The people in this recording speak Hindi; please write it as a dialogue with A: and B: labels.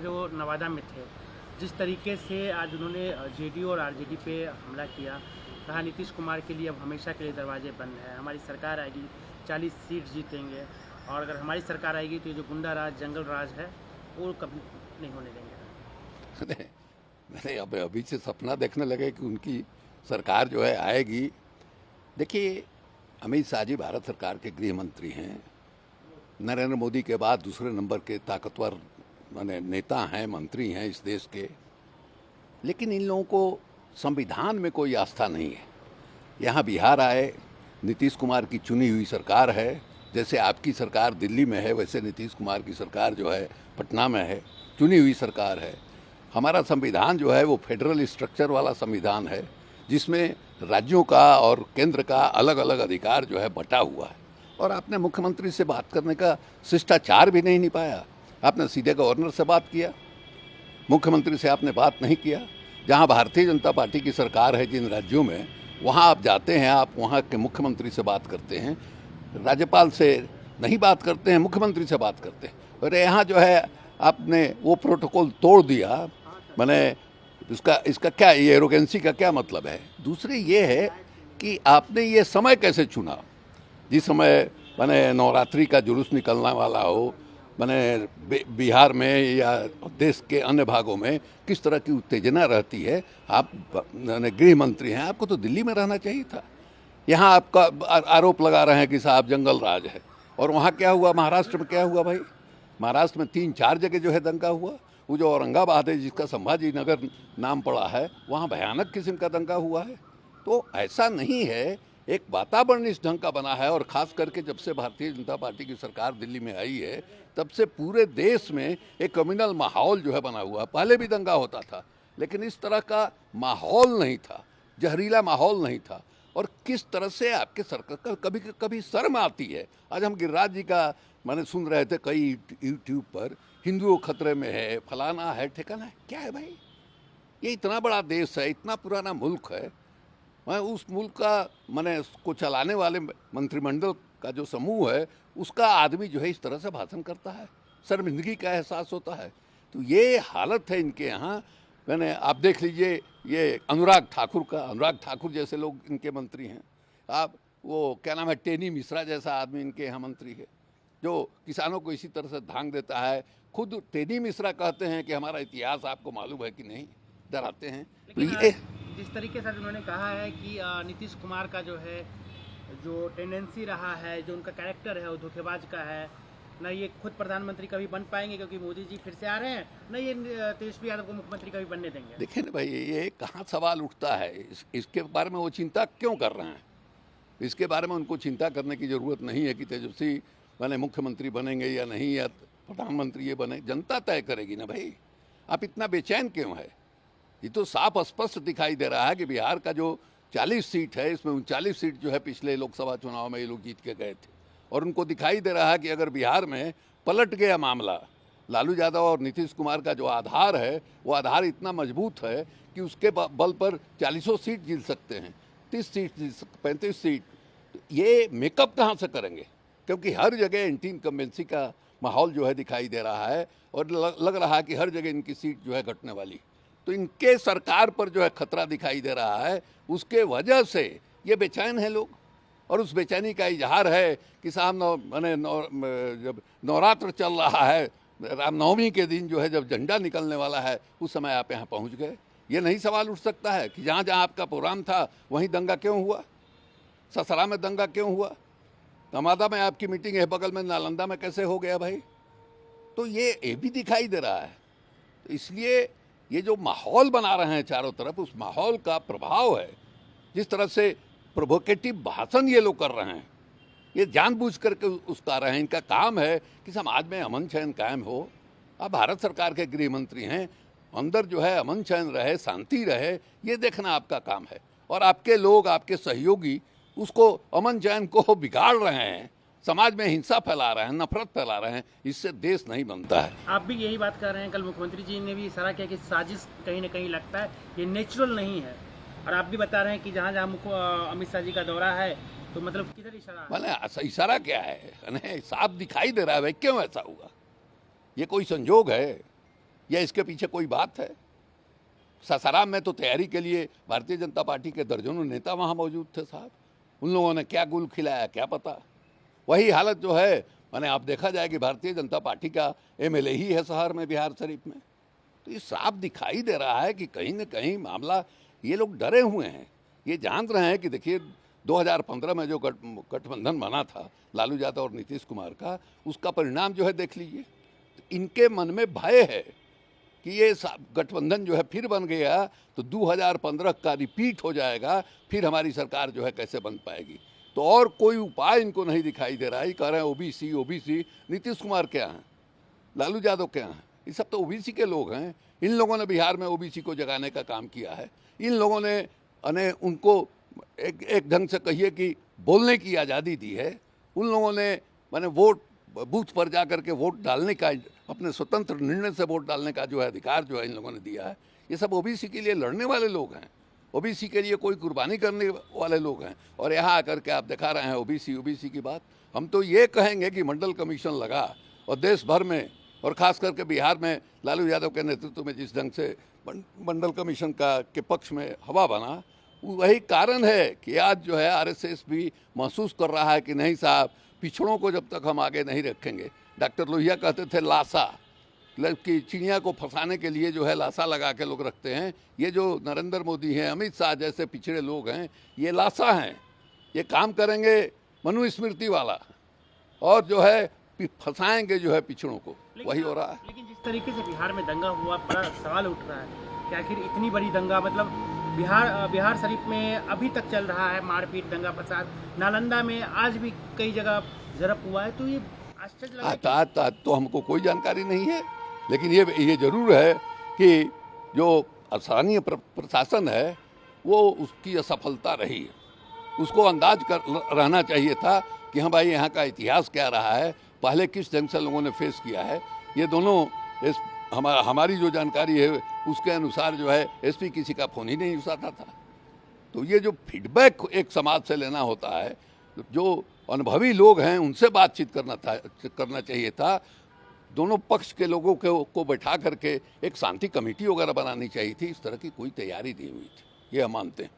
A: थे वो नवादा में थे। जिस तरीके से आज उन्होंने जेडीयू और आरजेडी पे हमला किया, कहा नीतीश कुमार के लिए अब हमेशा के लिए दरवाजे बंद हैं, हमारी सरकार आएगी 40 सीट जीतेंगे और अगर हमारी सरकार आएगी तो ये जो गुंडा राज, जंगल राज है वो कभी नहीं होने देंगे।
B: मैंने अभी से सपना देखने लगे कि उनकी सरकार जो है आएगी। देखिए, अमित शाह जी भारत सरकार के गृह मंत्री हैं, नरेंद्र मोदी के बाद दूसरे नंबर के ताकतवर माने नेता हैं, मंत्री हैं इस देश के। लेकिन इन लोगों को संविधान में कोई आस्था नहीं है। यहाँ बिहार आए, नीतीश कुमार की चुनी हुई सरकार है, जैसे आपकी सरकार दिल्ली में है वैसे नीतीश कुमार की सरकार जो है पटना में है, चुनी हुई सरकार है। हमारा संविधान जो है वो फेडरल स्ट्रक्चर वाला संविधान है, जिसमें राज्यों का और केंद्र का अलग अलग अधिकार जो है बटा हुआ है। और आपने मुख्यमंत्री से बात करने का शिष्टाचार भी नहीं निभाया। आपने सीधे गवर्नर से बात किया, मुख्यमंत्री से आपने बात नहीं किया। जहां भारतीय जनता पार्टी की सरकार है जिन राज्यों में, वहां आप जाते हैं, आप वहां के मुख्यमंत्री से बात करते हैं, राज्यपाल से नहीं बात करते हैं, मुख्यमंत्री से बात करते हैं। और यहाँ जो है आपने वो प्रोटोकॉल तोड़ दिया। मैंने इसका क्या, ये एरोगेंसी का क्या मतलब है? दूसरी ये है कि आपने ये समय कैसे चुना जिस समय मैंने नवरात्रि का जुलूस निकलने वाला हो, मैंने बिहार में या देश के अन्य भागों में किस तरह की उत्तेजना रहती है। आप गृह मंत्री हैं, आपको तो दिल्ली में रहना चाहिए था। यहाँ आपका आरोप लगा रहे हैं कि साहब जंगल राज है, और वहाँ क्या हुआ? महाराष्ट्र में क्या हुआ भाई? महाराष्ट्र में 3-4 जगह जो है दंगा हुआ। वो जो औरंगाबाद है जिसका संभाजी नगर नाम पड़ा है, वहाँ भयानक किस्म का दंगा हुआ है। तो ऐसा नहीं है, एक वातावरण इस ढंग का बना है। और ख़ास करके जब से भारतीय जनता पार्टी की सरकार दिल्ली में आई है, तब से पूरे देश में एक कम्युनल माहौल जो है बना हुआ। पहले भी दंगा होता था, लेकिन इस तरह का माहौल नहीं था, जहरीला माहौल नहीं था। और किस तरह से आपके सरकार कभी कभी शर्म आती है। आज हम गिरिराज जी का मैंने सुन रहे थे कई यूट्यूब पर, हिंदुओं खतरे में है, फलाना है, ठिकाना है। क्या है भाई? ये इतना बड़ा देश है, इतना पुराना मुल्क है। मैं उस मुल्क का मैंने को चलाने वाले मंत्रिमंडल का जो समूह है, उसका आदमी जो है इस तरह से भाषण करता है, शर्मिंदगी का एहसास होता है। तो ये हालत है इनके यहाँ। मैंने आप देख लीजिए, ये अनुराग ठाकुर जैसे लोग इनके मंत्री हैं। आप वो क्या नाम है, टेनी मिश्रा जैसा आदमी इनके यहाँ मंत्री है, जो किसानों को इसी तरह से धांग देता है। खुद टेनी मिश्रा कहते हैं कि हमारा इतिहास आपको मालूम है कि नहीं, डराते हैं। तो ये
A: जिस तरीके से उन्होंने कहा है कि नीतीश कुमार का जो है जो टेंडेंसी रहा है, जो उनका कैरेक्टर है वो धोखेबाज का है, न ये खुद प्रधानमंत्री कभी बन पाएंगे क्योंकि मोदी जी फिर से आ रहे हैं, न ये तेजस्वी यादव को मुख्यमंत्री कभी बनने देंगे।
B: देखिए ना भाई, ये कहाँ सवाल उठता है? इसके बारे में वो चिंता क्यों कर रहे हैं? इसके बारे में उनको चिंता करने की ज़रूरत नहीं है कि तेजस्वी मैंने मुख्यमंत्री बनेंगे या नहीं, या प्रधानमंत्री ये बने। जनता तय करेगी ना भाई। आप इतना बेचैन क्यों है? ये तो साफ स्पष्ट दिखाई दे रहा है कि बिहार का जो 40 सीट है, इसमें 39 सीट जो है पिछले लोकसभा चुनाव में ये लोग जीत के गए थे। और उनको दिखाई दे रहा है कि अगर बिहार में पलट गया मामला, लालू यादव और नीतीश कुमार का जो आधार है, वो आधार इतना मजबूत है कि उसके बल पर 40 सीट जीत सकते हैं, 30 सीट जीत सकते, 35 सीट। तो ये मेकअप कहाँ से करेंगे? क्योंकि हर जगह एंटी इनकम्बेंसी का माहौल जो है दिखाई दे रहा है, और लग रहा है कि हर जगह इनकी सीट जो है घटने वाली। तो इनके सरकार पर जो है खतरा दिखाई दे रहा है, उसके वजह से ये बेचैन है लोग। और उस बेचैनी का इजहार है कि साहब जब नवरात्र चल रहा है, रामनवमी के दिन जो है जब झंडा निकलने वाला है, उस समय आप यहाँ पहुँच गए। ये नहीं सवाल उठ सकता है कि जहाँ जहाँ आपका प्रोग्राम था वहीं दंगा क्यों हुआ? ससरा में दंगा क्यों हुआ? नवादा में आपकी मीटिंग है, बगल में नालंदा में कैसे हो गया भाई? तो ये भी दिखाई दे रहा है। तो इसलिए ये जो माहौल बना रहे हैं चारों तरफ, उस माहौल का प्रभाव है। जिस तरह से प्रोवोकेटिव भाषण ये लोग कर रहे हैं, ये जानबूझ करके उसका रहे हैं। इनका काम है कि समाज में अमन चैन कायम हो। आप भारत सरकार के गृह मंत्री हैं, अंदर जो है अमन चैन रहे, शांति रहे, ये देखना आपका काम है। और आपके लोग, आपके सहयोगी उसको अमन चैन को बिगाड़ रहे हैं, समाज में हिंसा फैला रहे हैं, नफरत फैला रहे हैं। इससे देश नहीं बनता है।
A: आप भी यही बात कर रहे हैं। कल मुख्यमंत्री जी ने भी इशारा किया कि साजिश कहीं ना कहीं लगता है, ये नेचुरल नहीं है। और आप भी बता रहे हैं कि जहाँ जहाँ अमित शाह जी का दौरा है, तो मतलब किधर इशारा?
B: मैंने इशारा क्या है? साफ दिखाई दे रहा है भाई। क्यों ऐसा हुआ? ये कोई संजोग है? या इसके पीछे कोई बात है? सासाराम में तो तैयारी के लिए भारतीय जनता पार्टी के दर्जनों नेता वहाँ मौजूद थे साहब। उन लोगों ने क्या गुल खिलाया क्या पता। वही हालत जो है माने आप देखा जाए कि भारतीय जनता पार्टी का एमएलए ही है शहर में, बिहार शरीफ में। तो ये साफ दिखाई दे रहा है कि कहीं न कहीं मामला, ये लोग डरे हुए हैं। ये जान रहे हैं कि देखिए 2015 में जो गठबंधन बना था लालू यादव और नीतीश कुमार का, उसका परिणाम जो है देख लीजिए। इनके मन में भय है कि ये गठबंधन जो है फिर बन गया तो 2015 का रिपीट हो जाएगा, फिर हमारी सरकार जो है कैसे बन पाएगी। तो और कोई उपाय इनको नहीं दिखाई दे रहा है। कह रहे हैं ओबीसी ओबीसी। नीतीश कुमार क्या हैं, लालू यादव क्या हैं? ये सब तो ओबीसी के लोग हैं। इन लोगों ने बिहार में ओबीसी को जगाने का काम किया है। इन लोगों ने उनको एक ढंग से कहिए कि बोलने की आज़ादी दी है। उन लोगों ने माने वोट बूथ पर जा कर के वोट डालने का, अपने स्वतंत्र निर्णय से वोट डालने का जो है अधिकार जो है इन लोगों ने दिया है। ये सब ओबीसी के लिए लड़ने वाले लोग हैं, ओबीसी के लिए कोई कुर्बानी करने वाले लोग हैं। और यहाँ आकर के आप दिखा रहे हैं ओबीसी की बात। हम तो ये कहेंगे कि मंडल कमीशन लगा और देश भर में और ख़ास करके बिहार में लालू यादव के नेतृत्व में जिस ढंग से मंडल कमीशन के पक्ष में हवा बना, वही कारण है कि आज जो है आरएसएस भी महसूस कर रहा है कि नहीं साहब, पिछड़ों को जब तक हम आगे नहीं रखेंगे। डॉक्टर लोहिया कहते थे लाशा, कि चिड़िया को फंसाने के लिए जो है लाशा लगा के लोग रखते हैं। ये जो नरेंद्र मोदी हैं, अमित शाह जैसे पिछड़े लोग हैं, ये लाशा हैं। ये काम करेंगे मनुस्मृति वाला और जो है फंसाएंगे जो है पिछड़ों को, वही हो रहा है।
A: लेकिन जिस तरीके से बिहार में दंगा हुआ, बड़ा सवाल उठ रहा है कि आखिर इतनी बड़ी दंगा, मतलब बिहार शरीफ में अभी तक चल रहा है मारपीट, दंगा फसाद। नालंदा में आज भी कई जगह झड़प हुआ है। तो ये आश्चर्य लगा
B: तो हमको कोई जानकारी नहीं है, लेकिन ये जरूर है कि जो स्थानीय प्रशासन है वो उसकी असफलता रही। उसको अंदाज कर रहना चाहिए था कि हाँ भाई यहाँ का इतिहास क्या रहा है, पहले किस ढंग से लोगों ने फेस किया है। ये दोनों हमारी जो जानकारी है उसके अनुसार जो है एसपी किसी का फ़ोन ही नहीं उठाता था। तो ये जो फीडबैक एक समाज से लेना होता है, जो अनुभवी लोग हैं उनसे बातचीत करना चाहिए था। दोनों पक्ष के लोगों को बैठा करके एक शांति कमेटी वगैरह बनानी चाहिए थी। इस तरह की कोई तैयारी नहीं हुई थी, ये हम मानते हैं।